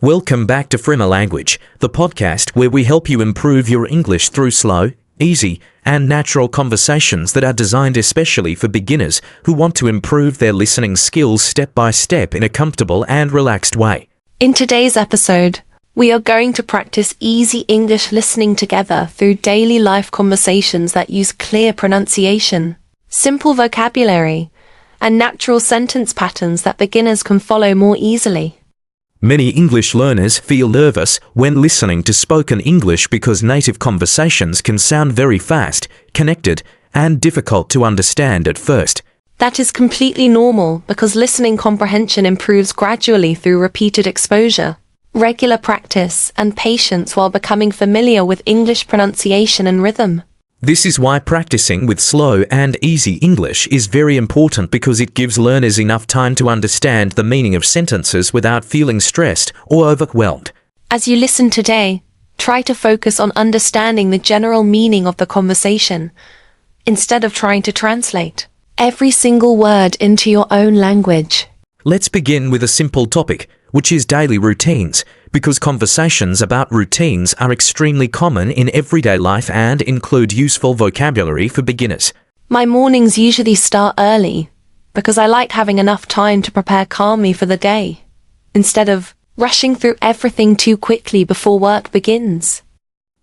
Welcome back to Frimmer Language, the podcast where we help you improve your English through slow, easy, and natural conversations that are designed especially for beginners who want to improve their listening skills step by step in a comfortable and relaxed way. In today's episode, we are going to practice easy English listening together through daily life conversations that use clear pronunciation, simple vocabulary, and natural sentence patterns that beginners can follow more easily. Many English learners feel nervous when listening to spoken English because native conversations can sound very fast, connected, and difficult to understand at first. That is completely normal because listening comprehension improves gradually through repeated exposure, regular practice, and patience while becoming familiar with English pronunciation and rhythm. This is why practicing with slow and easy English is very important because it gives learners enough time to understand the meaning of sentences without feeling stressed or overwhelmed. As you listen today, try to focus on understanding the general meaning of the conversation, instead of trying to translate every single word into your own language. Let's begin with a simple topic, which is daily routines, because conversations about routines are extremely common in everyday life and include useful vocabulary for beginners. My mornings usually start early because I like having enough time to prepare calmly for the day, instead of rushing through everything too quickly before work begins.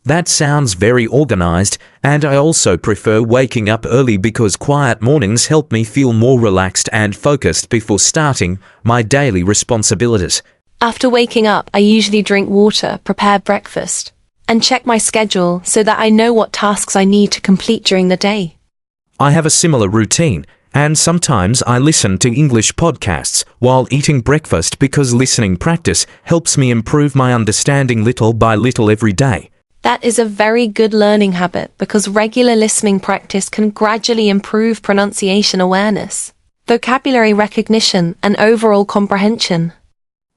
That sounds very organized, and I also prefer waking up early because quiet mornings help me feel more relaxed and focused before starting my daily responsibilities. After waking up, I usually drink water, prepare breakfast, and check my schedule so that I know what tasks I need to complete during the day. I have a similar routine, and sometimes I listen to English podcasts while eating breakfast because listening practice helps me improve my understanding little by little every day. That is a very good learning habit because regular listening practice can gradually improve pronunciation awareness, vocabulary recognition, and overall comprehension.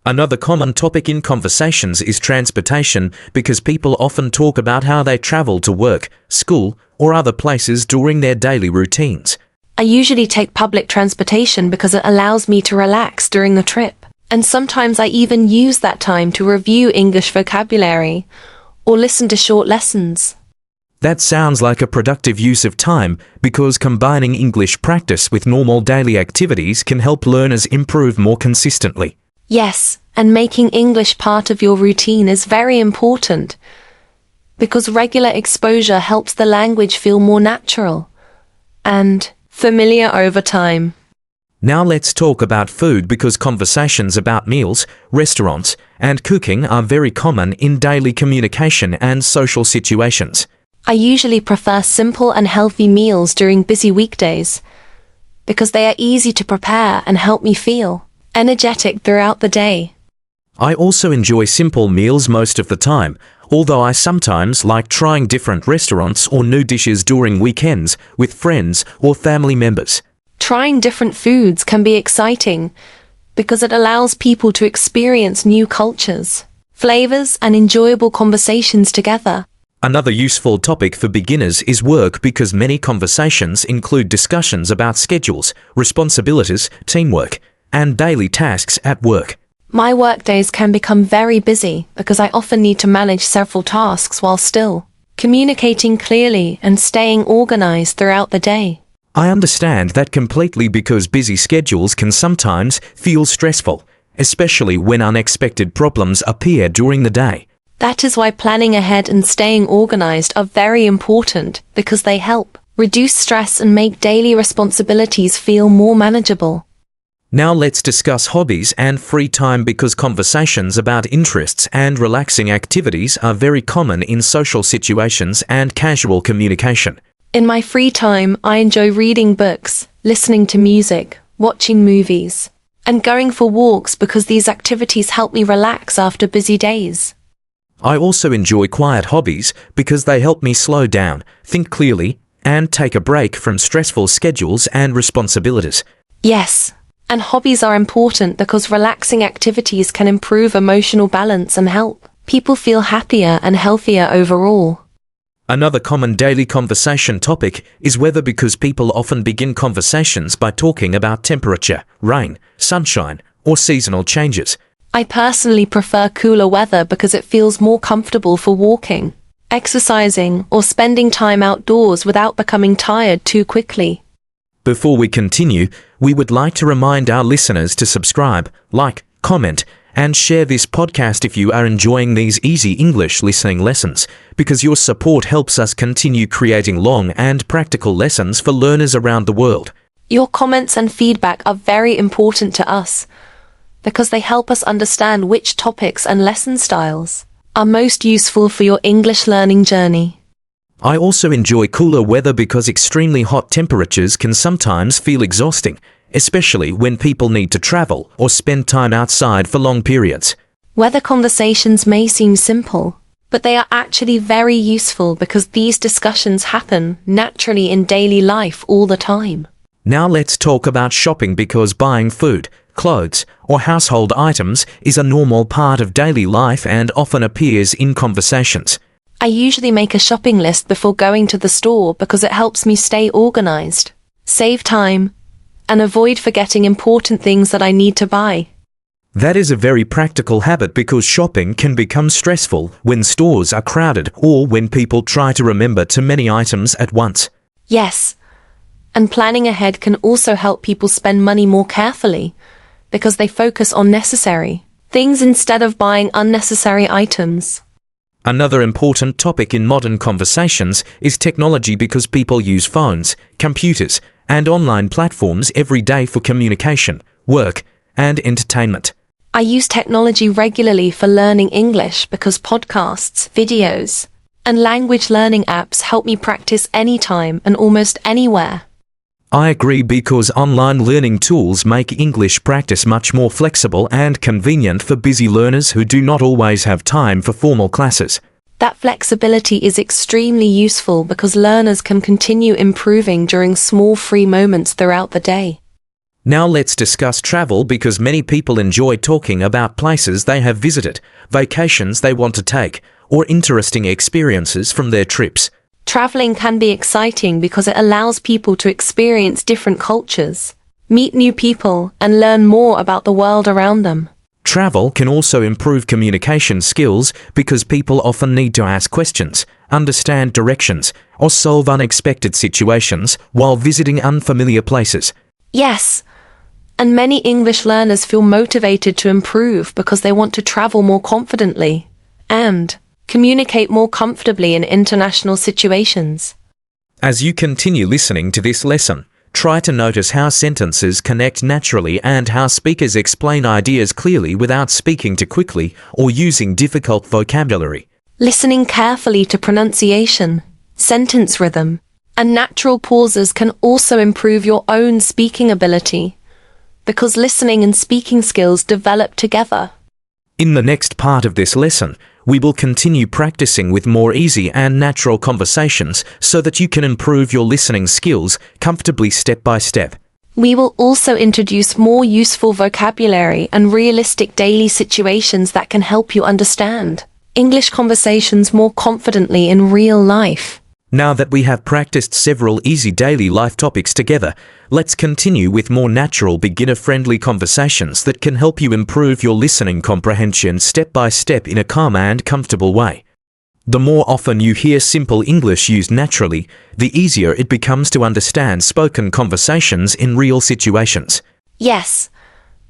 Another common topic in conversations is transportation because people often talk about how they travel to work, school, or other places during their daily routines. I usually take public transportation because it allows me to relax during the trip, and sometimes I even use that time to review English vocabulary or listen to short lessons. That sounds like a productive use of time because combining English practice with normal daily activities can help learners improve more consistently. Yes, and making English part of your routine is very important because regular exposure helps the language feel more natural and familiar over time. Now let's talk about food because conversations about meals, restaurants, and cooking are very common in daily communication and social situations. I usually prefer simple and healthy meals during busy weekdays because they are easy to prepare and help me feel energetic throughout the day. I also enjoy simple meals most of the time, although I sometimes like trying different restaurants or new dishes during weekends with friends or family members. Trying different foods can be exciting because it allows people to experience new cultures, flavors, and enjoyable conversations together. Another useful topic for beginners is work because many conversations include discussions about schedules, responsibilities, teamwork, and daily tasks at work. My workdays can become very busy because I often need to manage several tasks while still communicating clearly and staying organized throughout the day. I understand that completely because busy schedules can sometimes feel stressful, especially when unexpected problems appear during the day. That is why planning ahead and staying organized are very important because they help reduce stress and make daily responsibilities feel more manageable. Now let's discuss hobbies and free time because conversations about interests and relaxing activities are very common in social situations and casual communication. In my free time, I enjoy reading books, listening to music, watching movies, and going for walks because these activities help me relax after busy days. I also enjoy quiet hobbies because they help me slow down, think clearly, and take a break from stressful schedules and responsibilities. Yes, and hobbies are important because relaxing activities can improve emotional balance and help people feel happier and healthier overall. Another common daily conversation topic is weather because people often begin conversations by talking about temperature, rain, sunshine, or seasonal changes. I personally prefer cooler weather because it feels more comfortable for walking, exercising, or spending time outdoors without becoming tired too quickly. Before we continue, we would like to remind our listeners to subscribe, like, comment, and share this podcast if you are enjoying these easy English listening lessons, because your support helps us continue creating long and practical lessons for learners around the world. Your comments and feedback are very important to us because they help us understand which topics and lesson styles are most useful for your English learning journey. I also enjoy cooler weather because extremely hot temperatures can sometimes feel exhausting, especially when people need to travel or spend time outside for long periods. Weather conversations may seem simple, but they are actually very useful because these discussions happen naturally in daily life all the time. Now let's talk about shopping because buying food, clothes, or household items is a normal part of daily life and often appears in conversations. I usually make a shopping list before going to the store because it helps me stay organized, save time, and avoid forgetting important things that I need to buy. That is a very practical habit because shopping can become stressful when stores are crowded or when people try to remember too many items at once. Yes, and planning ahead can also help people spend money more carefully because they focus on necessary things instead of buying unnecessary items. Another important topic in modern conversations is technology because people use phones, computers, and online platforms every day for communication, work, and entertainment. I use technology regularly for learning English because podcasts, videos, and language learning apps help me practice anytime and almost anywhere. I agree because online learning tools make English practice much more flexible and convenient for busy learners who do not always have time for formal classes. That flexibility is extremely useful because learners can continue improving during small free moments throughout the day. Now let's discuss travel because many people enjoy talking about places they have visited, vacations they want to take, or interesting experiences from their trips. Traveling can be exciting because it allows people to experience different cultures, meet new people, and learn more about the world around them. Travel can also improve communication skills because people often need to ask questions, understand directions, or solve unexpected situations while visiting unfamiliar places. Yes, and many English learners feel motivated to improve because they want to travel more confidently and communicate more comfortably in international situations. As you continue listening to this lesson, try to notice how sentences connect naturally and how speakers explain ideas clearly without speaking too quickly or using difficult vocabulary. Listening carefully to pronunciation, sentence rhythm, and natural pauses can also improve your own speaking ability because listening and speaking skills develop together. In the next part of this lesson, we will continue practicing with more easy and natural conversations so that you can improve your listening skills comfortably step by step. We will also introduce more useful vocabulary and realistic daily situations that can help you understand English conversations more confidently in real life. Now that we have practiced several easy daily life topics together, let's continue with more natural beginner-friendly conversations that can help you improve your listening comprehension step by step in a calm and comfortable way. The more often you hear simple English used naturally, the easier it becomes to understand spoken conversations in real situations. Yes,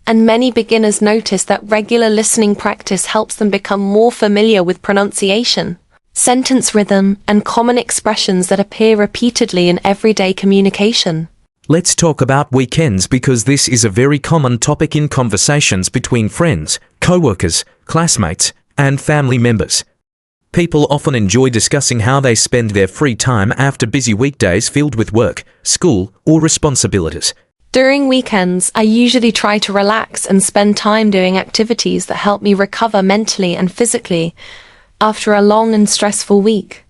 and many beginners notice that regular listening practice helps them become more familiar with pronunciation, sentence rhythm, and common expressions that appear repeatedly in everyday communication. Let's talk about weekends because this is a very common topic in conversations between friends, co-workers, classmates, and family members. People often enjoy discussing how they spend their free time after busy weekdays filled with work, school, or responsibilities. During weekends, I usually try to relax and spend time doing activities that help me recover mentally and physically after a long and stressful week.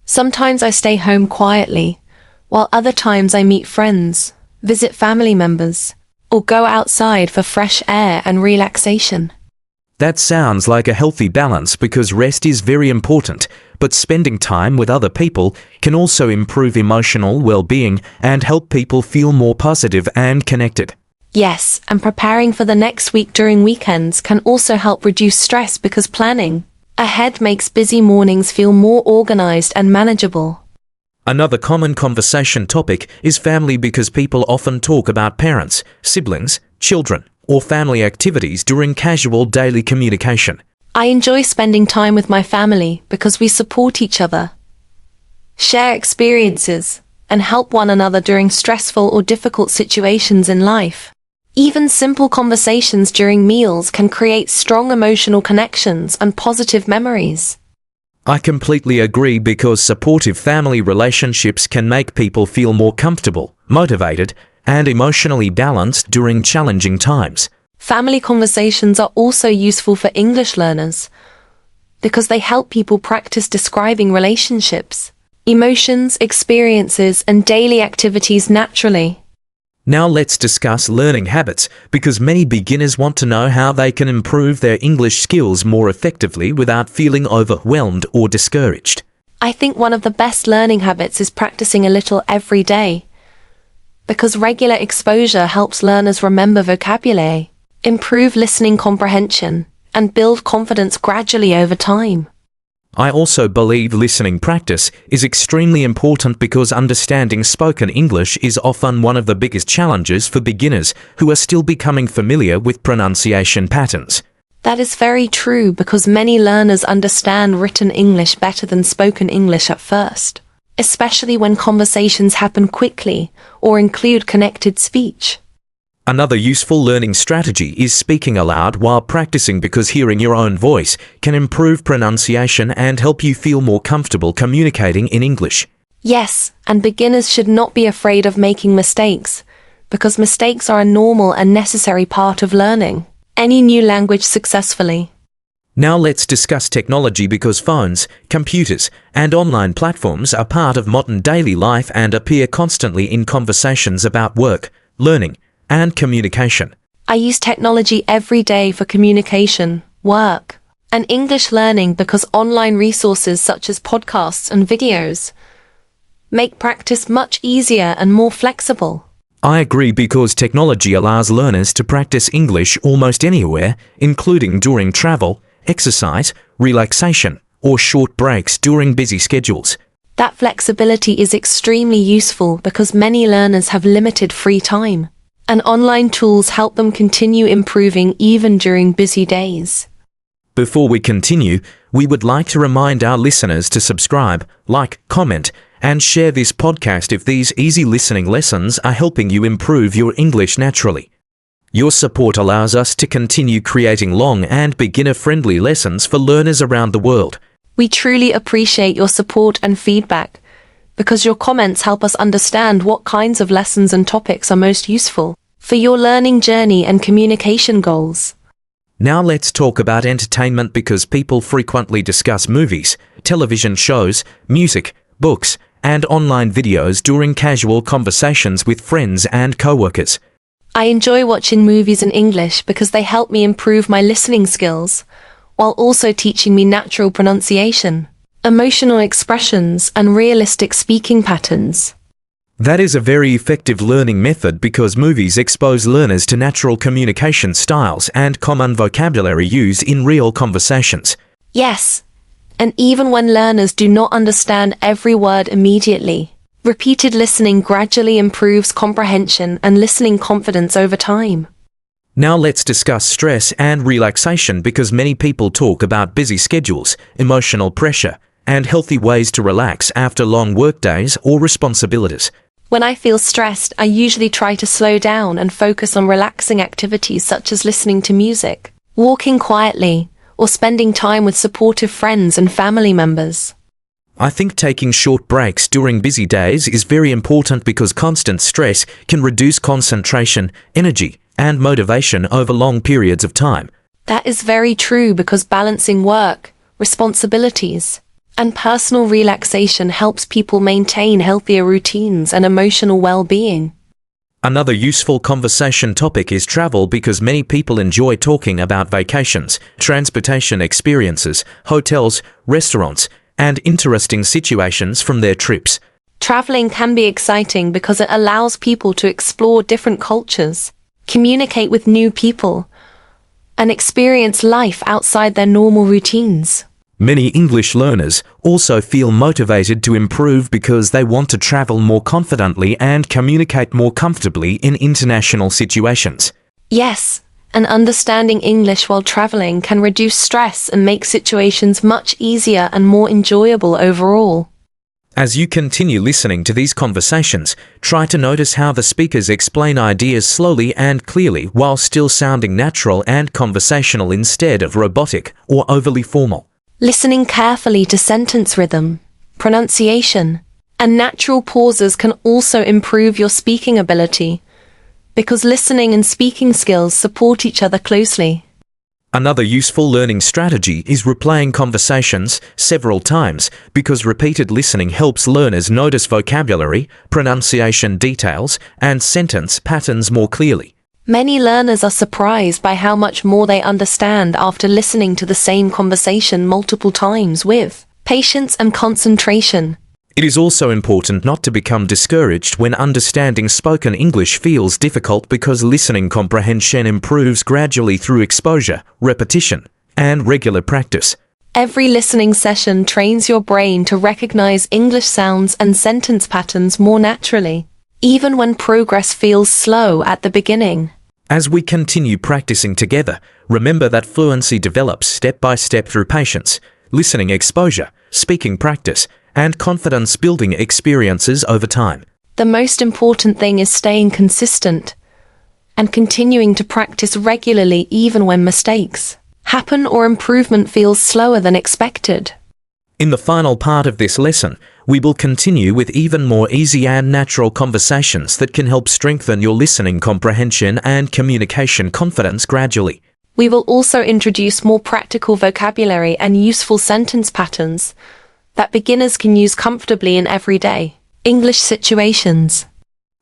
Sometimes I stay home quietly, while other times I meet friends, visit family members, or go outside for fresh air and relaxation. That sounds like a healthy balance because rest is very important, but spending time with other people can also improve emotional well-being and help people feel more positive and connected. Yes, and preparing for the next week during weekends can also help reduce stress because planning ahead makes busy mornings feel more organized and manageable. Another common conversation topic is family because people often talk about parents, siblings, children, or family activities during casual daily communication. I enjoy spending time with my family because we support each other, share experiences, and help one another during stressful or difficult situations in life. Even simple conversations during meals can create strong emotional connections and positive memories. I completely agree because supportive family relationships can make people feel more comfortable, motivated, and emotionally balanced during challenging times. Family conversations are also useful for English learners because they help people practice describing relationships, emotions, experiences, and daily activities naturally. Now let's discuss learning habits because many beginners want to know how they can improve their English skills more effectively without feeling overwhelmed or discouraged. I think one of the best learning habits is practicing a little every day because regular exposure helps learners remember vocabulary, improve listening comprehension, and build confidence gradually over time. I also believe listening practice is extremely important because understanding spoken English is often one of the biggest challenges for beginners who are still becoming familiar with pronunciation patterns. That is very true because many learners understand written English better than spoken English at first, especially when conversations happen quickly or include connected speech. Another useful learning strategy is speaking aloud while practicing because hearing your own voice can improve pronunciation and help you feel more comfortable communicating in English. Yes, and beginners should not be afraid of making mistakes because mistakes are a normal and necessary part of learning any new language successfully. Now let's discuss technology because phones, computers, and online platforms are part of modern daily life and appear constantly in conversations about work, learning, and communication. I use technology every day for communication, work, and English learning because online resources such as podcasts and videos make practice much easier and more flexible. I agree because technology allows learners to practice English almost anywhere, including during travel, exercise, relaxation, or short breaks during busy schedules. That flexibility is extremely useful because many learners have limited free time, and online tools help them continue improving even during busy days. Before we continue, we would like to remind our listeners to subscribe, like, comment, and share this podcast if these easy listening lessons are helping you improve your English naturally. Your support allows us to continue creating long and beginner-friendly lessons for learners around the world. We truly appreciate your support and feedback because your comments help us understand what kinds of lessons and topics are most useful for your learning journey and communication goals. Now let's talk about entertainment because people frequently discuss movies, television shows, music, books, and online videos during casual conversations with friends and coworkers. I enjoy watching movies in English because they help me improve my listening skills, while also teaching me natural pronunciation, emotional expressions, and realistic speaking patterns. That is a very effective learning method because movies expose learners to natural communication styles and common vocabulary used in real conversations. Yes, and even when learners do not understand every word immediately, repeated listening gradually improves comprehension and listening confidence over time. Now let's discuss stress and relaxation because many people talk about busy schedules, emotional pressure, and healthy ways to relax after long workdays or responsibilities. When I feel stressed, I usually try to slow down and focus on relaxing activities such as listening to music, walking quietly, or spending time with supportive friends and family members. I think taking short breaks during busy days is very important because constant stress can reduce concentration, energy, and motivation over long periods of time. That is very true because balancing work, responsibilities, and personal relaxation helps people maintain healthier routines and emotional well-being. Another useful conversation topic is travel because many people enjoy talking about vacations, transportation experiences, hotels, restaurants, and interesting situations from their trips. Traveling can be exciting because it allows people to explore different cultures, communicate with new people, and experience life outside their normal routines. Many English learners also feel motivated to improve because they want to travel more confidently and communicate more comfortably in international situations. Yes, and understanding English while traveling can reduce stress and make situations much easier and more enjoyable overall. As you continue listening to these conversations, try to notice how the speakers explain ideas slowly and clearly while still sounding natural and conversational instead of robotic or overly formal. Listening carefully to sentence rhythm, pronunciation, and natural pauses can also improve your speaking ability, because listening and speaking skills support each other closely. Another useful learning strategy is replaying conversations several times because repeated listening helps learners notice vocabulary, pronunciation details, and sentence patterns more clearly. Many learners are surprised by how much more they understand after listening to the same conversation multiple times with patience and concentration. It is also important not to become discouraged when understanding spoken English feels difficult because listening comprehension improves gradually through exposure, repetition, and regular practice. Every listening session trains your brain to recognize English sounds and sentence patterns more naturally, even when progress feels slow at the beginning. As we continue practicing together, remember that fluency develops step by step through patience, listening exposure, speaking practice, and confidence-building experiences over time. The most important thing is staying consistent and continuing to practice regularly even when mistakes happen or improvement feels slower than expected. In the final part of this lesson, we will continue with even more easy and natural conversations that can help strengthen your listening comprehension and communication confidence gradually. We will also introduce more practical vocabulary and useful sentence patterns that beginners can use comfortably in everyday English situations.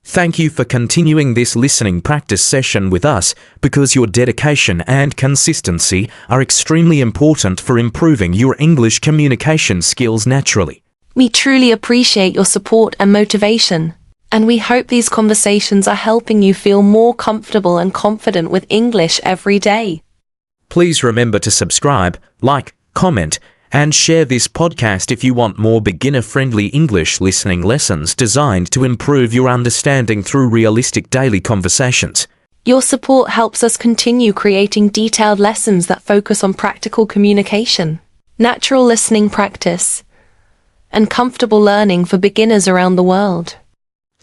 Thank you for continuing this listening practice session with us because your dedication and consistency are extremely important for improving your English communication skills naturally. We truly appreciate your support and motivation, and we hope these conversations are helping you feel more comfortable and confident with English every day. Please remember to subscribe, like, comment, and share this podcast if you want more beginner-friendly English listening lessons designed to improve your understanding through realistic daily conversations. Your support helps us continue creating detailed lessons that focus on practical communication, natural listening practice, and comfortable learning for beginners around the world.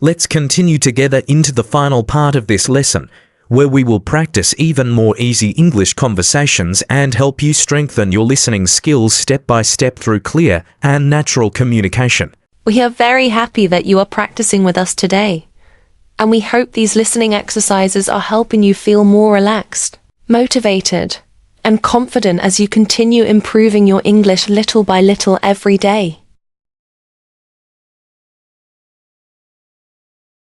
Let's continue together into the final part of this lesson, where we will practice even more easy English conversations and help you strengthen your listening skills step by step through clear and natural communication. We are very happy that you are practicing with us today, and we hope these listening exercises are helping you feel more relaxed, motivated, and confident as you continue improving your English little by little every day.